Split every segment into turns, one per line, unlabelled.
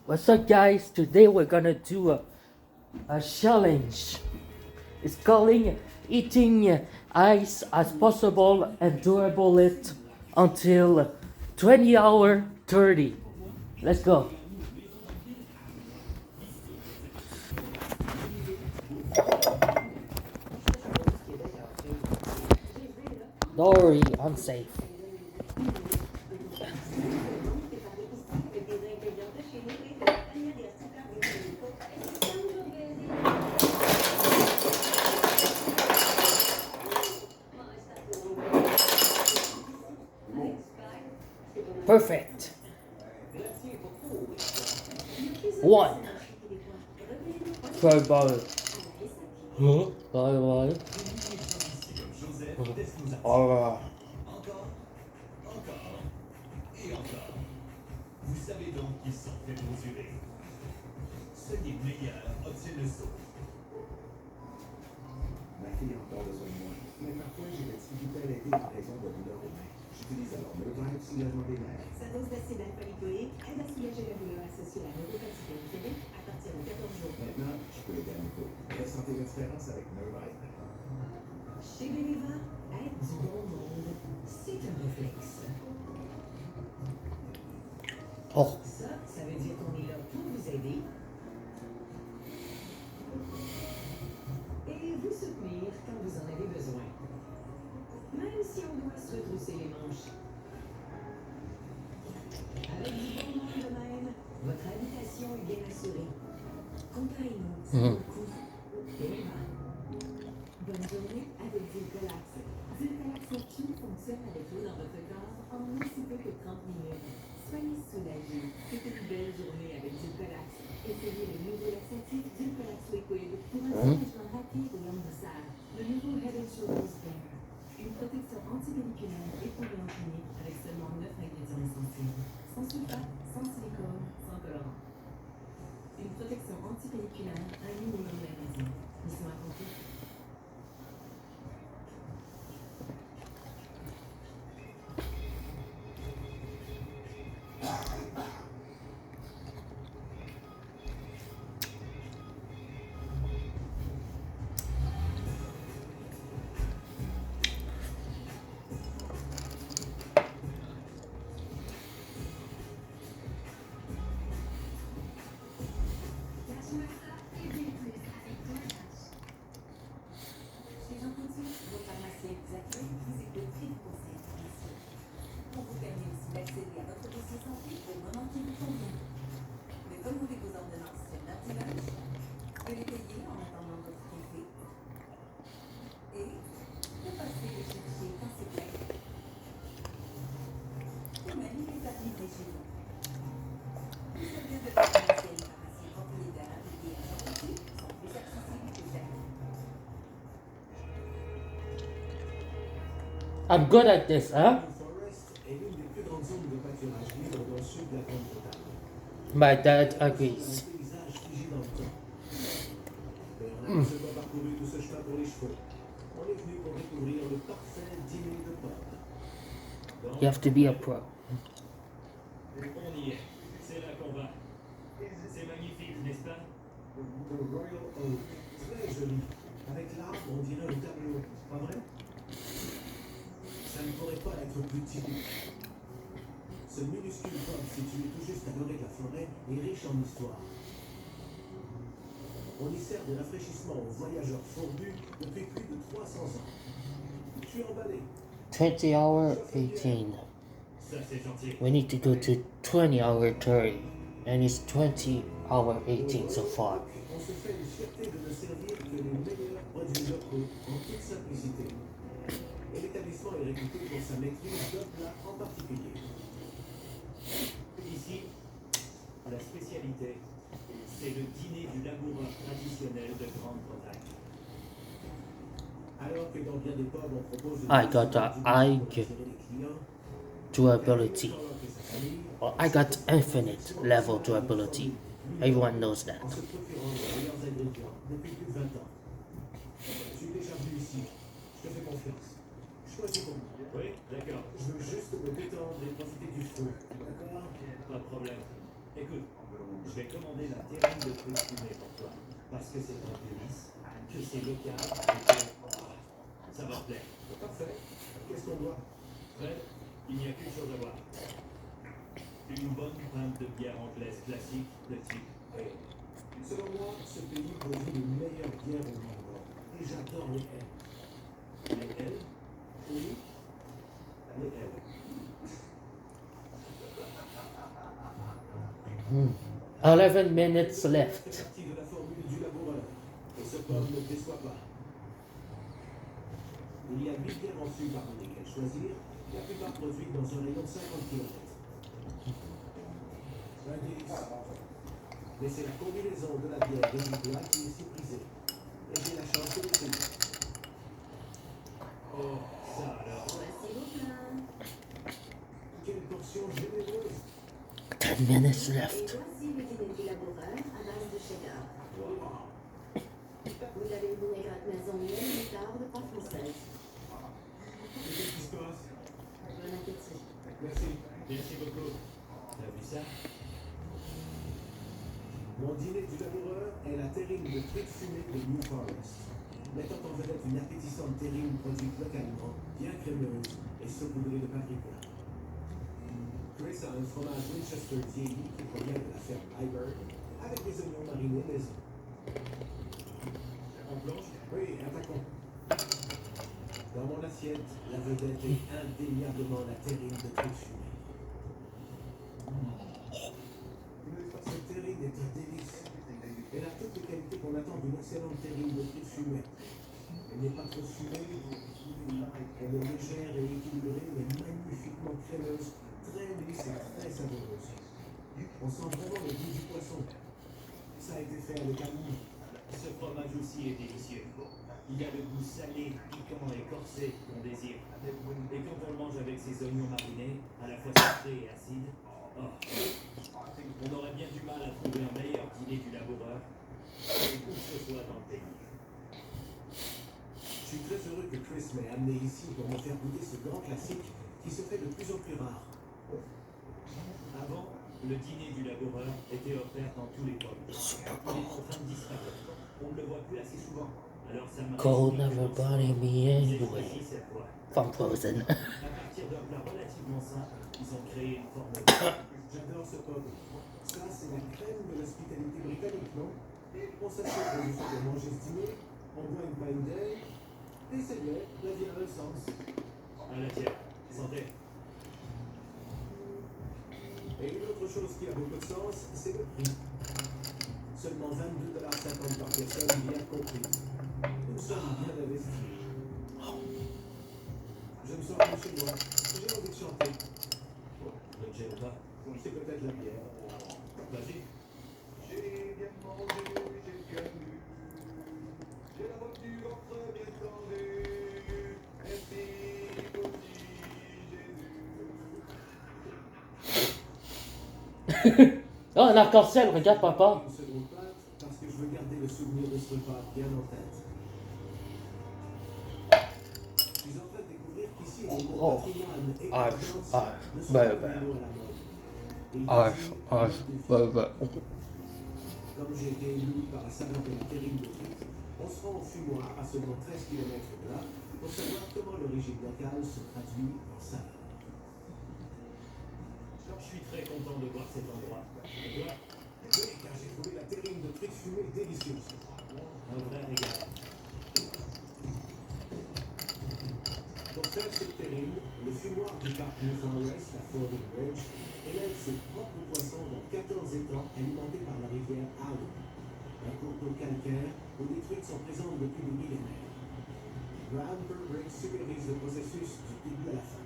What's up, guys? Today we're gonna do a challenge. It's calling eating ice as possible and durable it until 20 hour 30. Let's go. Don't worry, I'm safe. Perfect. One. Bye bye. Huh? Bye bye. Oh.
Vous savez donc qui sont fait mesurer. Soyez meilleur, obtiennent le saut. Ma fille a encore besoin de moi. Mais parfois, j'ai la difficulté à l'aider en raison de douleurs aux mains. J'utilise alors Neurotype soulagement des nerfs. Sa dose d'acide alpha-lipoïque aide à soulager la douleur associée à la neuropathie périphérique à partir de 14 jours. Maintenant, je peux l'aider à nouveau. Ressentez la différence avec Neurotype. Chez Beneva, être du bon monde, c'est un réflexe.
Oh.
Ça veut dire qu'on est là pour vous aider et vous soutenir quand vous en avez besoin. Même si on doit se retrousser les manches. Avec du bon monde de même, votre habitation est bien assurée. Comparez-nous, c'est beaucoup. Bonne journée avec Zircolax. Zircolax Active fonctionne avec l'eau dans votre corps en aussi peu que 30 minutes. Soyez soulagés. C'est une belle journée avec Zircolax. Essayez le nouveau laxatif Zircolax Liquid pour un soulagement rapide et en douceur. Le nouveau Head and Shoulders Bear. Une protection antipelliculaire éprouvée en clinique avec seulement 9 ingrédients essentiels. Sans sulfate, sans silicone, sans colorant. Une protection antipelliculaire, un minimum d'ingrédients. Mission accomplie.
I'm good at this, huh? My dad agrees. You have to be a pro.
On y est. C'est là qu'on va. C'est magnifique, n'est-ce pas? Le Royal Oak. Très joli. Avec l'arbre, on dirait un tableau. Pas vrai? Ça ne pourrait pas être plus typique. Ce minuscule pub situé tout juste à l'orée de la forêt est riche en histoire. On y sert de rafraîchissement aux voyageurs fourbus depuis plus de 300 ans. Je suis emballé.
20 hour 18.
Ça, c'est gentil.
We need to go to 20 hour 30. And it's 20 hour 18 so far.
On se fait une fierté de ne servir que les meilleurs produits locaux en toute simplicité. Et l'établissement est réputé pour sa maîtrise d'un plat en particulier. Ici, la spécialité, c'est le dîner du laboureur traditionnel de Grande-Bretagne. Alors que dans bien des pubs, on propose
I got the eye durability. Well, I got infinite level durability. Everyone knows that.
en se procurant les meilleurs ingrédients depuis plus de 20 ans. Je suis déjà venu ici. Je te fais confiance. Choisis pour moi. Oui, d'accord. Je veux juste me détendre et profiter du feu. D'accord? Pas de problème.
Écoute, je vais commander la terrine de trucs fumés pour toi. Parce que c'est un délice, que c'est local, et que ça va te plaire.
Parfait. Qu'est-ce qu'on doit?
Fred, il n'y a qu'une chose à voir. Une bonne pinte de bière anglaise classique de type ale.
Selon moi, ce pays produit les meilleures bières au monde. Et j'adore les ailes.
Les ale?
Oui, les ailes.
11 minutes
C'est
left.
partie de la formule du laboureur. Et ce pomme ne déçoit pas. Il y a 8 bières en fût parmi lesquelles choisir, la plupart produites dans un rayon de 50 km. Un délice. Mais c'est la combinaison de la bière et du plat qui est si prisée. Et j'ai la chance de l'essayer.
Oh, ça alors.
Voici vos plats.
Quelle portion généreuse!
10 minutes
Et
left.
voici le dîner du laboureur à base de cheddar.
Wow.
Vous avez une vinaigrette maison miel moutarde de pâte française.
Qu'est-ce qui se passe?
Bon appétit.
Merci.
Merci beaucoup. T'as vu ça?
Mon dîner du laboureur est la terrine de trucs fumés de New Forest. Mettant en vedette une appétissante terrine produite localement, bien crémeuse et saupoudrée de paprika. Chris a un fromage Winchester vieilli qui provient de la ferme Hyberg, avec des oignons marinés maison.
On plonge?
Oui, attaquons. Dans mon assiette, la vedette est indéniablement la terrine de trucs fumés. Cette terrine est un délice. Elle a toutes les qualités qu'on attend d'une excellente terrine de trucs fumés. Elle n'est pas trop fumée, elle est légère et équilibrée, mais magnifiquement crémeuse, très lisse et très savoureuse. On sent vraiment le goût du poisson. Ça a été fait avec amour.
Ce fromage aussi est délicieux. Il a le goût salé, piquant et corsé qu'on désire. Et quand on le mange avec ses oignons marinés, à la fois sucrés et acides, oh, on aurait bien du mal à trouver un meilleur dîner du laboureur, où que ce soit dans le pays.
Je suis très heureux que Chris m'ait amené ici pour me faire goûter ce grand classique qui se fait de plus en plus rare.
Avant, le dîner du laboureur était offert dans tous les pubs. Il est en train de disparaître. On ne le voit plus assez souvent. Alors ça m'a
Cold
inspiré
never
de
body me
J'ai
anyway.
choisi cette voie.
From Frozen.
À partir d'un plat relativement simple, ils ont créé une forme de...
J'adore ce pub. Ça, c'est la crème de l'hospitalité britannique, non? On s'assied pour juste de manger ce dîner, on boit une pinte d'ail, et c'est bien, la vie a un sens.
À la tienne. Santé.
Et une autre chose qui a beaucoup de sens, c'est le prix. Seulement 22,50 par personne, bien compris. Une somme bien investie. Je me sens comme chez moi. J'ai envie de chanter.
Bon, ne te gêne pas.
C'est peut-être la bière.
Vas-y.
J'ai bien mangé, j'ai bien bu. J'ai la voiture très bien tendue. Merci, petit Jésus.
Oh, un arc-en-ciel, regarde papa.
Une seconde pâte, parce que je veux garder le souvenir de ce repas bien en tête. Je suis en train de découvrir qu'ici, les mots
Oh.
patrimoine et
Ah,
élégance
ah,
ne sont
bah,
pas
bah.
des mots à la mode. Et
Ah,
ici,
ah,
un défi.
bah.
Comme j'ai été ébloui par la saveur de la terrine de frites, on se rend au fumoir à seulement 13 km de là pour savoir comment l'origine locale se traduit en saveur.
Je suis très content de voir cet endroit. Et toi?
Oui, car j'ai trouvé la terrine de frites fumées délicieuse.
Un vrai régal.
Pour faire cette terrine, le fumoir du parc New Forest à Fording Ridge élève ses propres poissons dans 14 étangs alimentés par la rivière Allen, un cours d'eau calcaire où des truites sont présentes depuis des millénaires. Graham Burbrick supervise le processus du début à la fin.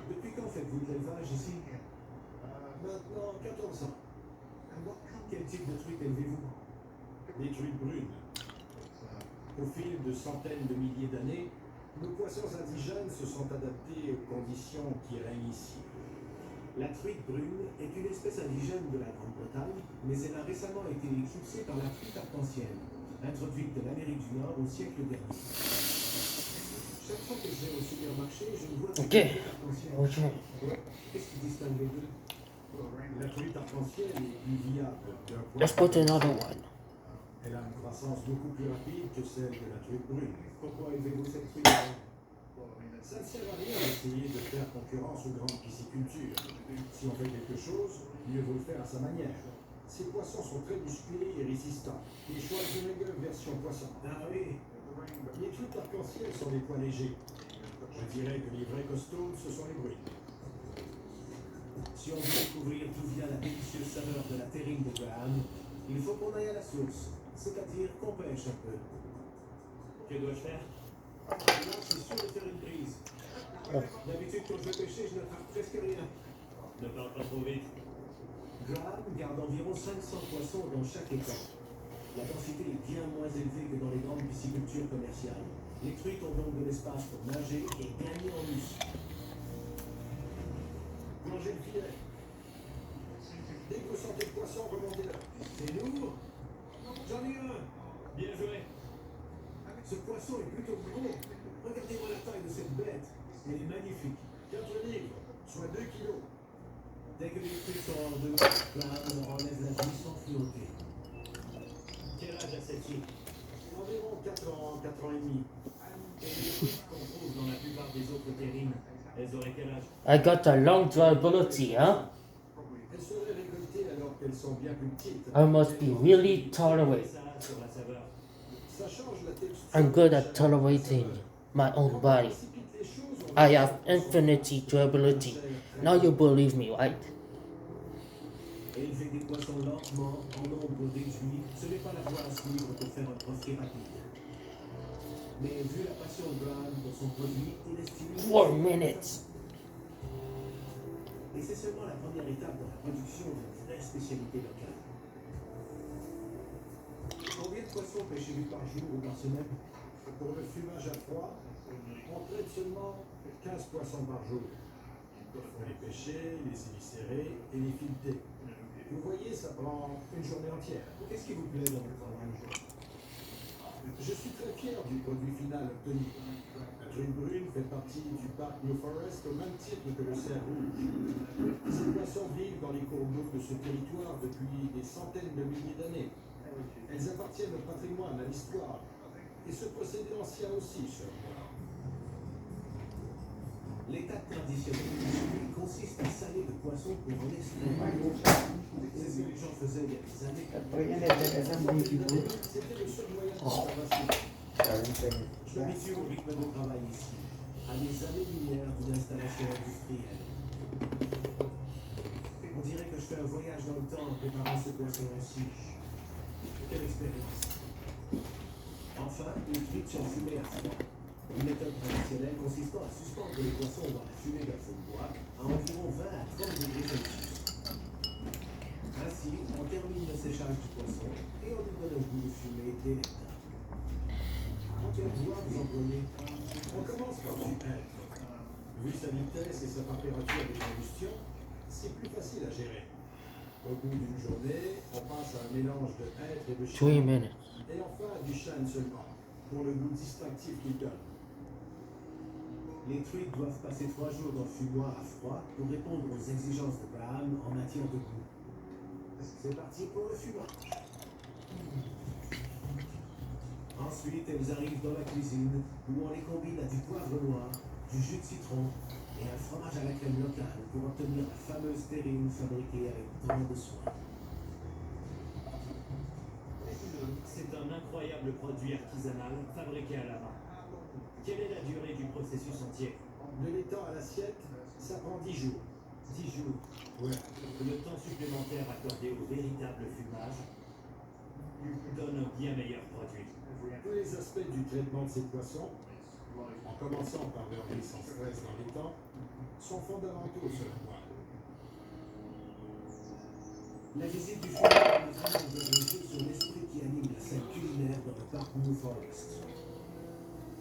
Depuis quand faites-vous de l'élevage ici? Maintenant 14 ans. Quel type de truite élevez-vous?
Des truites brunes. Au fil de centaines de milliers d'années, nos poissons indigènes se sont adaptés aux conditions qui règnent ici.
La truite brune est une espèce indigène de la Grande-Bretagne, mais elle a récemment été éclipsée par la truite arc-en-ciel, introduite de l'Amérique du Nord au siècle dernier. Chaque fois que je vais au supermarché, je ne vois que
Ok.
des truites arc-en-ciel.
Ok.
Qu'est-ce qui distingue les deux?
La truite
arc-en-ciel est plus viable d'un point
Let's put another one.
Elle a une croissance beaucoup plus rapide que celle de la truite brune.
Pourquoi élevez-vous cette truite alors?
Ça ne sert à rien d'essayer de faire concurrence aux grandes piscicultures. Si on fait quelque chose, mieux vaut le faire à sa manière. Ces poissons sont très musclés et résistants. Les Schwarzenegger version poisson.
Ah oui,
Les truites arc-en-ciel sont des pois légers. Je dirais que les vrais costauds, ce sont les brunes.
Si on veut découvrir d'où vient la délicieuse saveur de la terrine de Graham, il faut qu'on aille à la source, c'est-à-dire qu'on pêche un peu. Que dois-je faire?
là c'est sûr de faire une prise. D'habitude quand je vais pêcher, je n'attrape presque rien.
Ne parle pas trop vite. Graham garde environ 500 poissons dans chaque étang. La densité est bien moins élevée que dans les grandes piscicultures commerciales. Les truites ont donc de l'espace pour nager et gagner en muscle.
Plongez le filet. Dès que vous sentez le poisson, remontez-le.
C'est lourd. J'en ai un.
Bien joué.
Ce poisson est plutôt gros. Regardez-moi la taille de cette bête. Elle est magnifique.
4 livres, soit 2 kilos.
Dès que les truites sont hors d'eau, Graham enlève la vie sans flotter. Quel âge a celle-ci?
Environ 4 ans, 4 ans et demi.
Et les truites qu'on trouve dans la plupart des autres terrines, elles auraient quel âge?
I got a long durability, huh?
Elles seraient récoltées alors qu'elles sont bien plus petites.
I must be really tolerant.
Ça sur la saveur.
Ça change la texture.
I'm good at tolerating my own body. I have infinity durability. Now you believe me, right?
Élever des poissons lentement, en nombre réduit, ce n'est pas la voie à suivre pour faire un profit rapide. Mais vu la passion de Graham pour son produit, il estime...
4 minutes.
Et c'est seulement la première étape dans la production d'une vraie spécialité locale.
Combien de poissons pêchez-vous par jour ou par semaine?
Pour le fumage à froid, on traite seulement 15 poissons par jour. Il faut les pêcher, les éviscérer et les fileter. Vous voyez, ça prend une journée entière.
Qu'est-ce qui vous plaît dans votre travail?
Je suis très fier du produit final obtenu. La truite brune fait partie du parc New Forest au même titre que le cerf rouge. Ces poissons vivent dans les cours d'eau de ce territoire depuis des centaines de milliers d'années. Elles appartiennent au patrimoine, à l'histoire. Et ce procédé ancien aussi, cher moi.
L'étape traditionnelle du suivi consiste à saler le poisson pour en extraire l'eau. C'est ce que les gens faisaient il y a des années.
C'était le seul moyen de conservation.
Je m'habitue au rythme de travail ici, à des années-lumière d'une installation industrielle. On dirait que je fais un voyage dans le temps en préparant ce poisson ainsi. Quelle expérience! Enfin, les truites sont fumées à froid. Une méthode traditionnelle consistant à suspendre les poissons dans la fumée d'un feu de bois à environ 20 à 30 degrés Celsius. Ainsi, on termine le séchage du poisson et on lui donne un goût de fumée délectable. Quel doigt vous employez?
On commence par du hêtre. Vu sa vitesse et sa température de combustion, c'est plus facile à gérer. Au bout d'une journée, on passe à un mélange de hêtre et de
3
chêne.
minutes.
Et enfin du chêne seulement, pour le goût distinctif qu'il donne.
Les truites doivent passer 3 jours dans le fumoir à froid pour répondre aux exigences de Graham en matière de goût. C'est parti pour le fumage. Ensuite, elles arrivent dans la cuisine où on les combine à du poivre noir, du jus de citron et un fromage à la crème locale pour obtenir la fameuse terrine fabriquée avec tant de soin. C'est un incroyable produit artisanal fabriqué à la main. Quelle est la durée du processus entier?
De l'étang à l'assiette, ça prend 10 jours.
10 jours.
Ouais.
Le temps supplémentaire accordé au véritable fumage donne un bien meilleur produit.
Tous les aspects du traitement de ces poissons, en commençant par leur vie sans stress dans l'étang, sont fondamentaux selon moi.
La visite du fumoir nous permet de réfléchir sur l'esprit qui anime la scène culinaire dans le parc New Forest.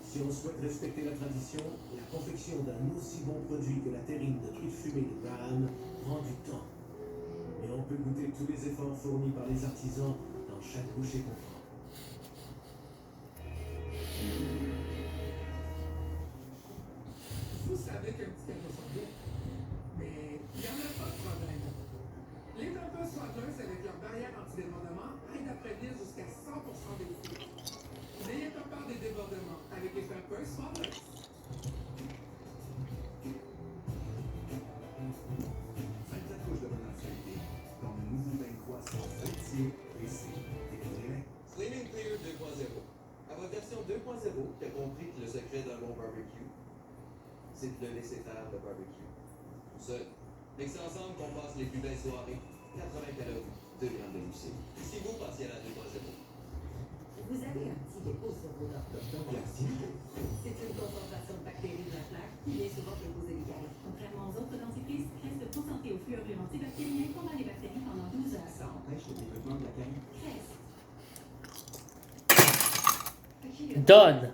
Si on souhaite respecter la tradition, la confection d'un aussi bon produit que la terrine de truite fumée de Graham prend du temps. Mais on peut goûter tous les efforts fournis par les artisans dans chaque bouchée qu'on prend.
Vous savez qu'un petit ressemblait, mais il n'y en a pas de problème. Les tempêtes anti-débordement aide à prévenir jusqu'à 100% des fuites. N'ayez pas peur des débordements avec les Pampers Smartless.
24 couches de mensualité, comme le nouveau bain croissant fruitier WC. Découvrez-les.
Flaming Clear 2.0. À votre version 2.0, qui a compris que le secret d'un bon barbecue, c'est de le laisser faire le barbecue. Tout seul. Mais c'est ensemble qu'on passe les plus belles soirées. 80 calories, 2 grammes de glucides. Si vous passiez à la 2.0.
Vous avez un petit dépôt sur vos dents.
Docteur Classique.
C'est une concentration de bactéries de la plaque qui vient souvent te causer des caries.
Contrairement aux autres dentifrices, reste concentré au fluorure antibactérien combat les bactéries pendant 12 heures.
Ça empêche le développement de la carie.
Crest.
Done.